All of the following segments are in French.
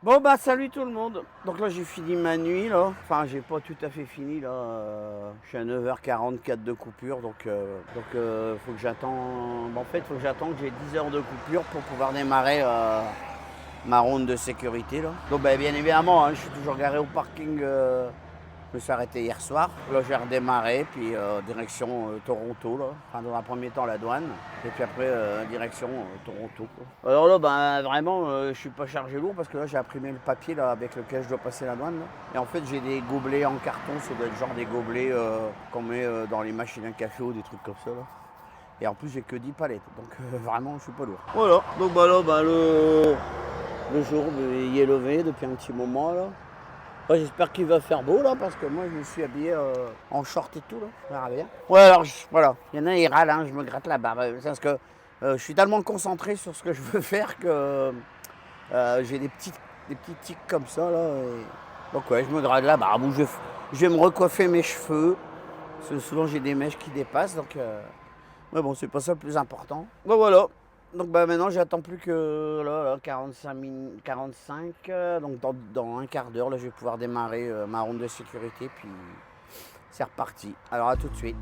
Bon bah salut tout le monde. Donc là j'ai fini ma nuit là. Enfin j'ai pas tout à fait fini là. Je suis à 9h44 de coupure faut que j'attends. En fait faut que j'attends que j'ai 10 heures de coupure pour pouvoir démarrer ma ronde de sécurité là. Donc bah, bien évidemment je suis toujours garé au parking. Je me suis arrêté hier soir. Là, j'ai redémarré, puis direction Toronto, là. Enfin, dans un premier temps, la douane. Et puis après, direction Toronto, quoi. Alors là, ben, vraiment, je suis pas chargé lourd parce que là, j'ai imprimé le papier là, avec lequel je dois passer la douane. Là. Et en fait, j'ai des gobelets en carton. Ça doit être genre des gobelets qu'on met dans les machines à café ou des trucs comme ça, là. Et en plus, j'ai que 10 palettes. Donc, vraiment, je suis pas lourd. Voilà. Donc, bah là, le jour il est levé depuis un petit moment, là. Ouais, j'espère qu'il va faire beau là parce que moi je me suis habillé en short et tout là. On verra bien. Ouais alors voilà, il y en a ils râlent, hein, je me gratte la barbe. Parce que je suis tellement concentré sur ce que je veux faire que j'ai des petits tics comme ça là. Donc ouais, je me gratte la barbe. Je vais me recoiffer mes cheveux. Parce que souvent j'ai des mèches qui dépassent donc. Mais bon, c'est pas ça le plus important. Bon voilà. Donc bah maintenant j'attends plus que là, 45 minutes, 45. Donc dans un quart d'heure, là je vais pouvoir démarrer ma ronde de sécurité. Puis c'est reparti. Alors à tout de suite.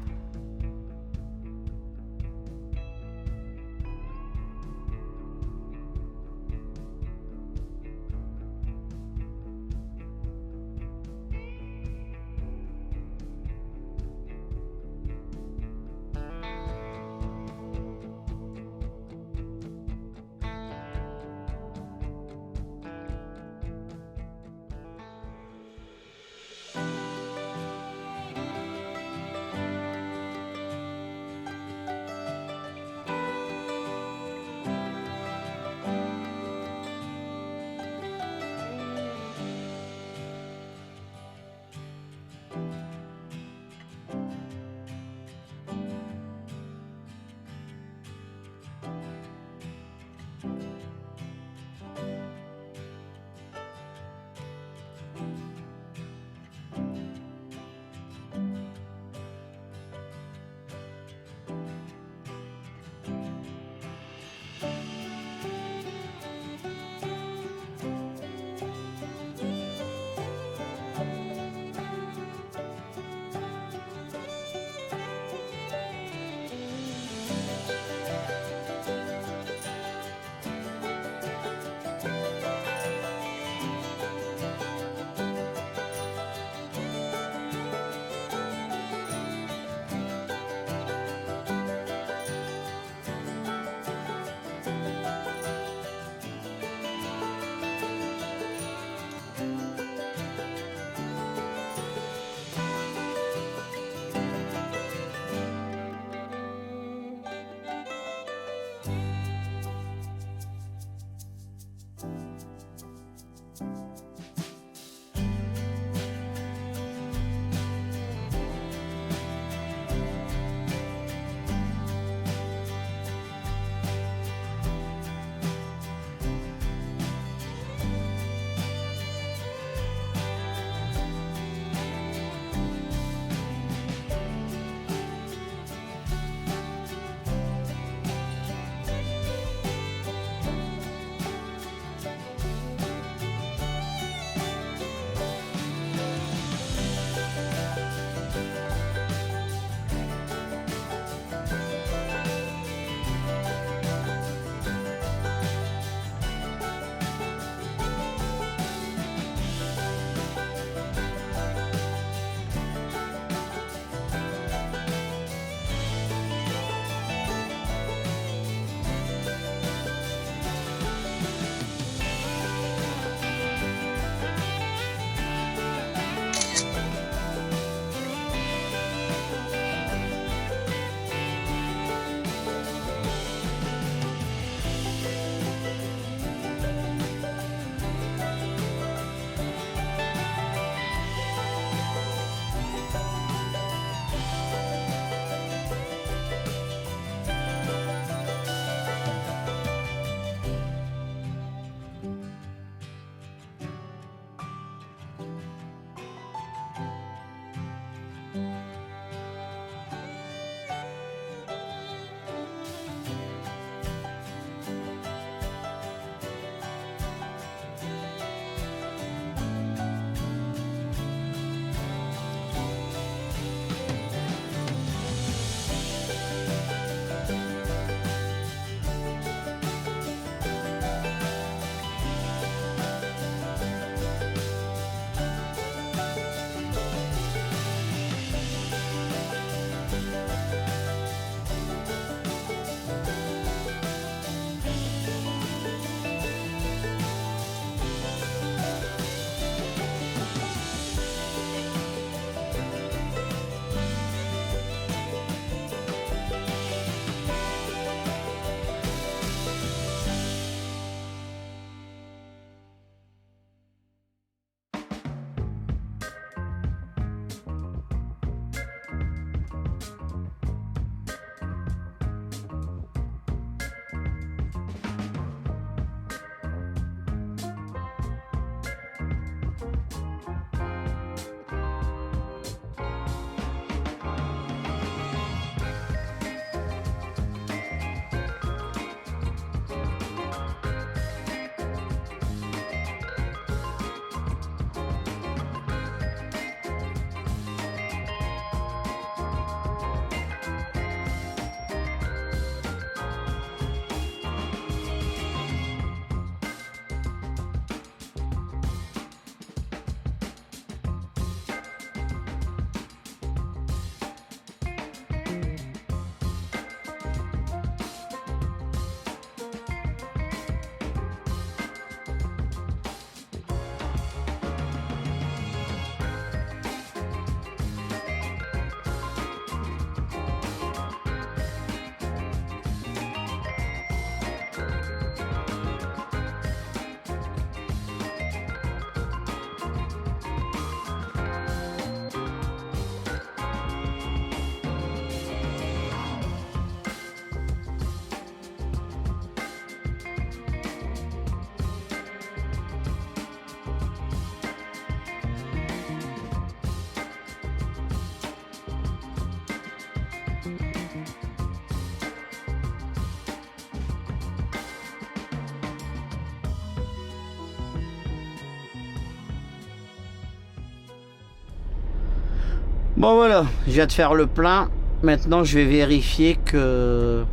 Bon voilà, je viens de faire le plein. Maintenant, je vais vérifier que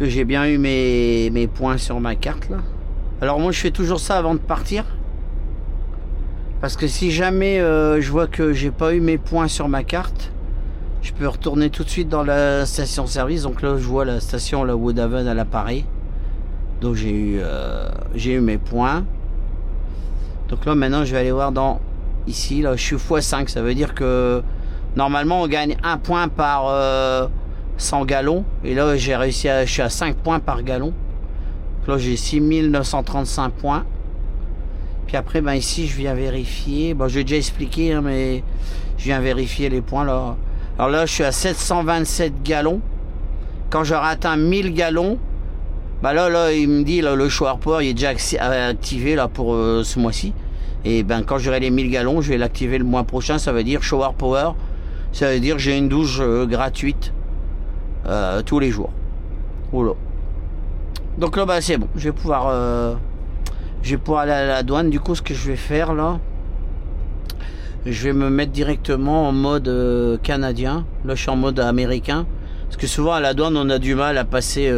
j'ai bien eu mes points sur ma carte là. Alors moi, je fais toujours ça avant de partir. Parce que si jamais je vois que j'ai pas eu mes points sur ma carte, je peux retourner tout de suite dans la station-service. Donc là, je vois la station, la Woodhaven à l'appareil. Donc j'ai eu mes points. Donc là, maintenant, je vais aller voir dans... Ici, là, je suis x5. Ça veut dire que normalement, on gagne 1 point par 100 gallons. Et là, j'ai réussi je suis à 5 points par gallon. Donc là, j'ai 6935 points. Puis après, ben ici, je viens vérifier. Bon, j'ai déjà expliqué, hein, mais je viens vérifier les points là. Alors là, je suis à 727 gallons. Quand j'aurai atteint 1000 gallons, bah là, il me dit, là, le shower power, il est déjà activé là pour ce mois-ci. Et ben, quand j'aurai les 1000 gallons, je vais l'activer le mois prochain. Ça veut dire shower power. Ça veut dire que j'ai une douche gratuite tous les jours. Voilà. Donc là, bah, c'est bon. Je vais pouvoir aller à la douane. Du coup, ce que je vais faire là, je vais me mettre directement en mode canadien. Là, je suis en mode américain. Parce que souvent, à la douane, on a du mal à passer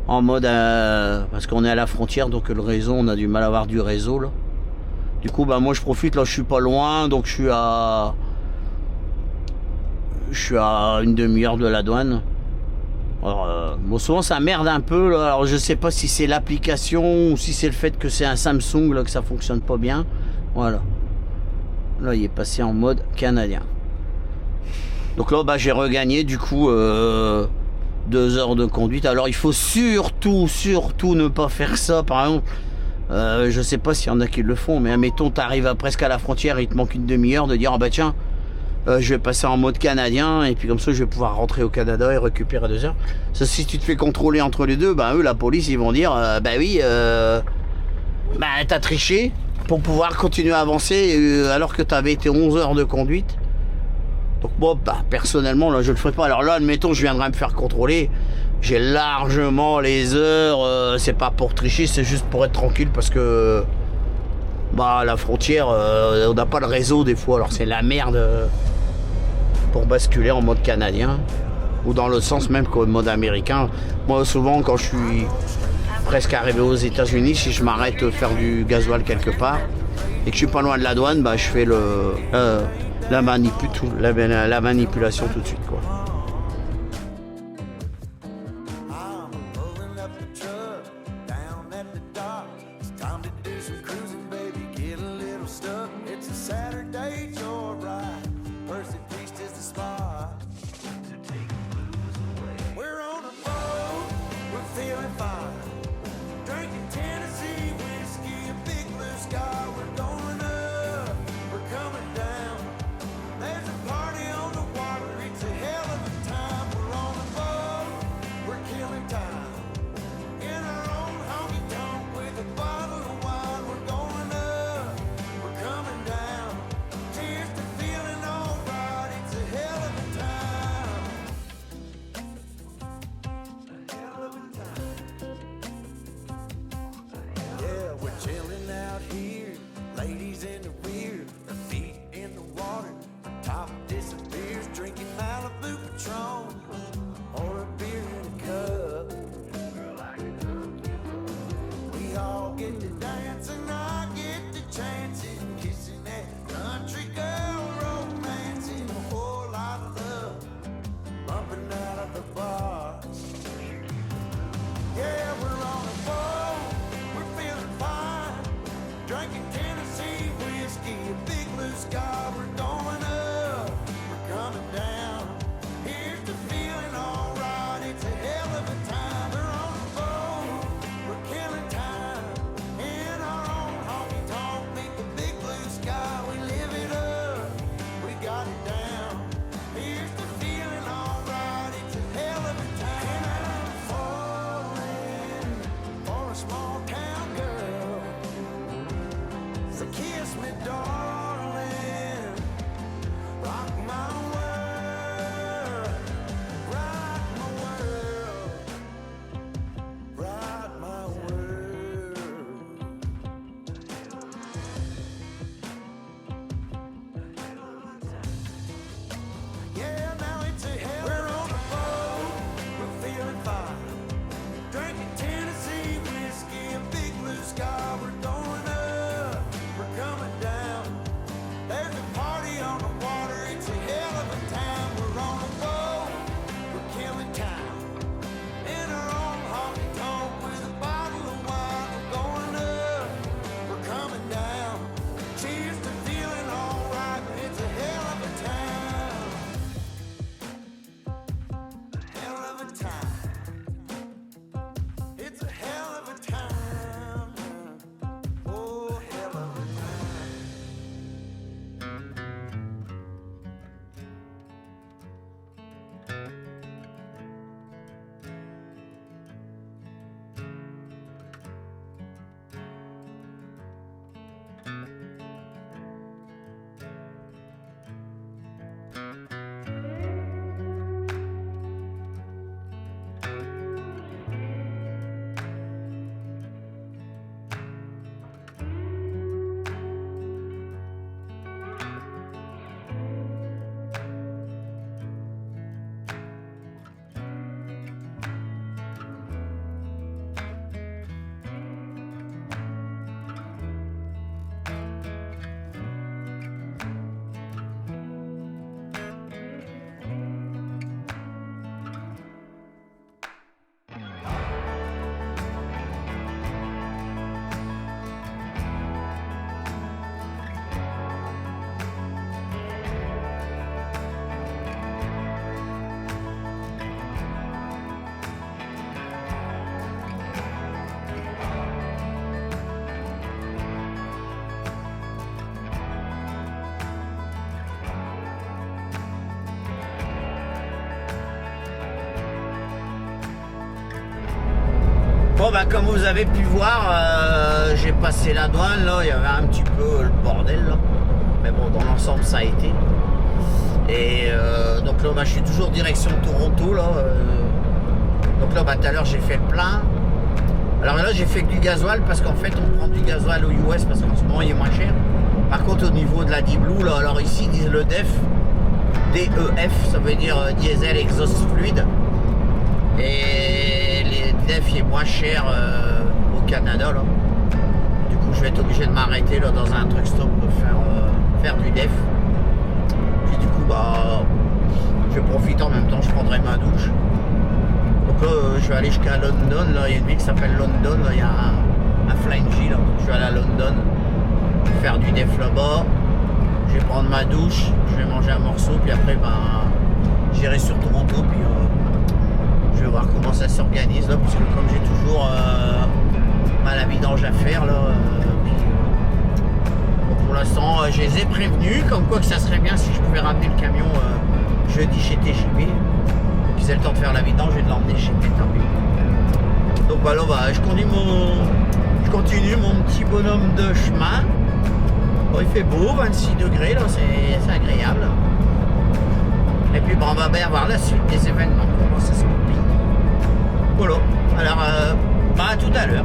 en mode... parce qu'on est à la frontière, donc le réseau, on a du mal à avoir du réseau là. Du coup, bah, moi, je profite. Là, je suis pas loin. Donc, je suis à une demi-heure de la douane. Alors, bon, souvent ça merde un peu là. Alors je sais pas si c'est l'application ou si c'est le fait que c'est un Samsung là, que ça fonctionne pas bien. Voilà. Là il est passé en mode canadien. Donc là bah, j'ai regagné du coup 2 heures de conduite. Alors il faut surtout ne pas faire ça. Par exemple, je sais pas s'il y en a qui le font, mais admettons t'arrives presque à la frontière, il te manque une demi-heure, de dire ah bah tiens, je vais passer en mode canadien et puis comme ça je vais pouvoir rentrer au Canada et récupérer 2 heures. Ça, si tu te fais contrôler entre les deux, bah eux la police ils vont dire bah oui, bah t'as triché pour pouvoir continuer à avancer alors que t'avais été 11 heures de conduite. Donc bon bah personnellement là je le ferai pas. Alors là admettons je viendrai me faire contrôler, j'ai largement les heures, c'est pas pour tricher, c'est juste pour être tranquille parce que bah la frontière on n'a pas le réseau des fois, alors c'est la merde pour basculer en mode canadien ou dans le sens même qu'au mode américain. Moi souvent quand je suis presque arrivé aux États-Unis, si je m'arrête faire du gasoil quelque part et que je suis pas loin de la douane, bah je fais la manipulation tout de suite quoi. Bon bah comme vous avez pu voir, j'ai passé la douane là, il y avait un petit peu le bordel là. Mais bon, dans l'ensemble ça a été. Et donc là bah, je suis toujours direction Toronto là. Donc là bah, tout à l'heure j'ai fait le plein. Alors là j'ai fait que du gasoil parce qu'en fait on prend du gasoil aux US parce qu'en ce moment il est moins cher. Par contre au niveau de la D-Blue là, alors ici ils disent le DEF, DEF, ça veut dire diesel exhaust fluide. Et les DEF il est moins cher au Canada là. Du coup je vais être obligé de m'arrêter là dans un truck stop pour faire du DEF. Puis du coup bah je vais profiter en même temps, je prendrai ma douche. Donc là je vais aller jusqu'à London, là il y a une ville qui s'appelle London, là, il y a un Flying G là, donc je vais aller à London, faire du DEF là-bas, je vais prendre ma douche, je vais manger un morceau, puis après ben j'irai sur Toronto, puis je vais voir comment ça s'organise là, parce que comme j'ai toujours la vidange à faire là, bon, pour l'instant je les ai prévenus, comme quoi que ça serait bien si je pouvais ramener le camion jeudi chez TJB, qu'ils aient le temps de faire la vidange et de l'emmener chez TJB. Donc voilà, bah, je continue mon petit bonhomme de chemin. Bon, il fait beau, 26 degrés là, c'est agréable. Et puis bon, on va bien voir la suite des événements, comment ça se goupille. Voilà, alors bah, à tout à l'heure.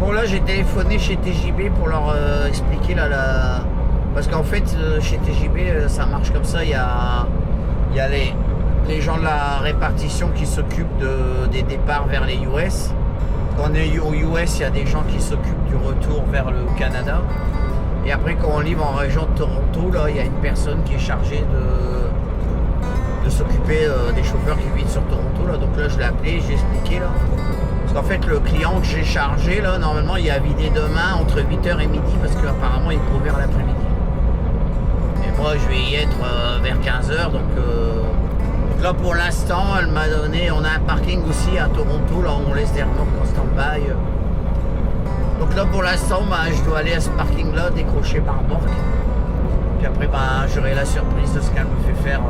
Bon là j'ai téléphoné chez TJB pour leur expliquer là, parce qu'en fait chez TJB ça marche comme ça, il y a les gens de la répartition qui s'occupent des départs vers les US. Quand on est aux US, il y a des gens qui s'occupent du retour vers le Canada. Et après quand on livre en région de Toronto, là il y a une personne qui est chargée de s'occuper des chauffeurs qui vivent sur Toronto là. Donc là je l'ai appelé, j'ai expliqué là. Parce qu'en fait le client que j'ai chargé là, normalement il est à vider demain entre 8h et midi parce qu'apparemment il est ouvert l'après-midi. Et moi je vais y être vers 15h donc là pour l'instant elle m'a donné, on a un parking aussi à Toronto là où on laisse des remorques en stand-by. Donc là pour l'instant bah, je dois aller à ce parking là décrocher par remorque. Puis après bah, j'aurai la surprise de ce qu'elle me fait faire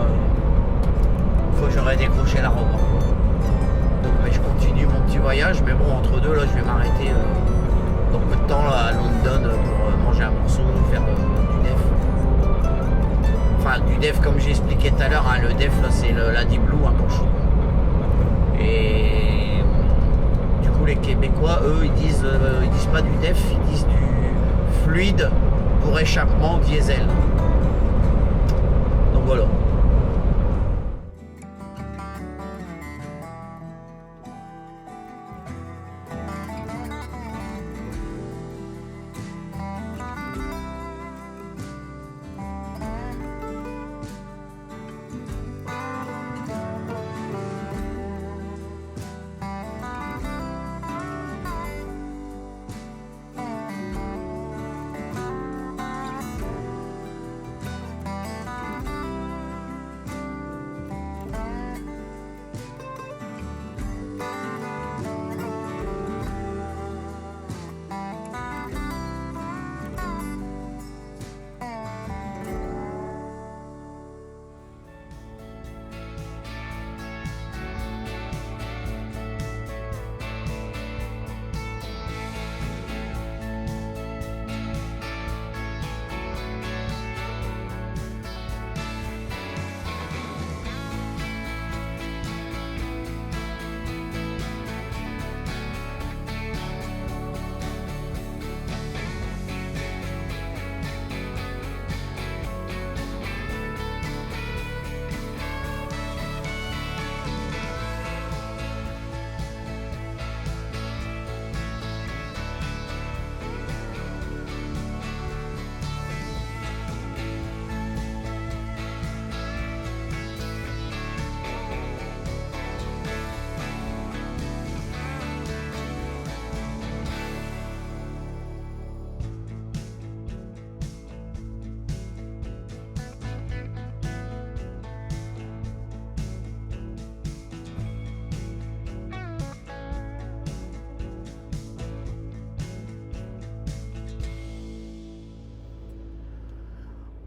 une fois que j'aurai décroché la remorque. Donc bah, je continue mon petit voyage, mais bon entre deux là je vais m'arrêter dans peu de temps là, à London pour manger un morceau, faire du DEF. Enfin du DEF comme j'ai expliqué tout à l'heure, hein, le DEF là c'est la D-Blue hein, pour chaud. Et du coup les Québécois eux ils disent pas du DEF, ils disent du fluide pour échappement diesel. Donc voilà.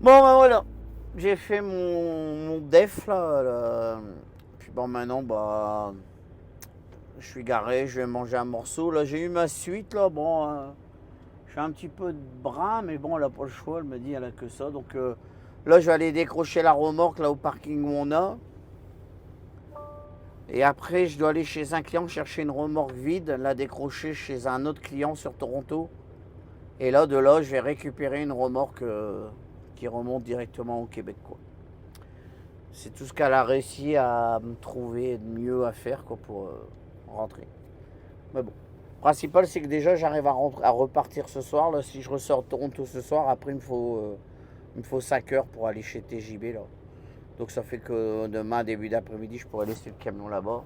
Bon, ben voilà. J'ai fait mon def là. Puis bon, maintenant, bah. Je suis garé, je vais manger un morceau. Là, j'ai eu ma suite là. Bon, je suis un petit peu de bras, mais bon, elle a pas le choix. Elle me dit, elle a que ça. Donc là, je vais aller décrocher la remorque là au parking où on a. Et après, je dois aller chez un client chercher une remorque vide, la décrocher chez un autre client sur Toronto. Et là, de là, je vais récupérer une remorque qui remonte directement au Québec, quoi. C'est tout ce qu'elle a réussi à me trouver de mieux à faire, quoi, pour rentrer. Mais bon. Le principal, c'est que déjà, j'arrive à repartir ce soir. Là, si je ressors de Toronto ce soir, après, il me faut 5 heures pour aller chez TJB, là. Donc ça fait que demain, début d'après-midi, je pourrais laisser le camion là-bas.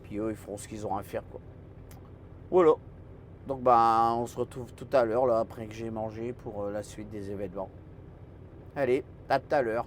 Puis eux, ils feront ce qu'ils auront à faire, quoi. Voilà. Donc ben, on se retrouve tout à l'heure, là, après que j'ai mangé pour la suite des événements. Allez, à tout à l'heure.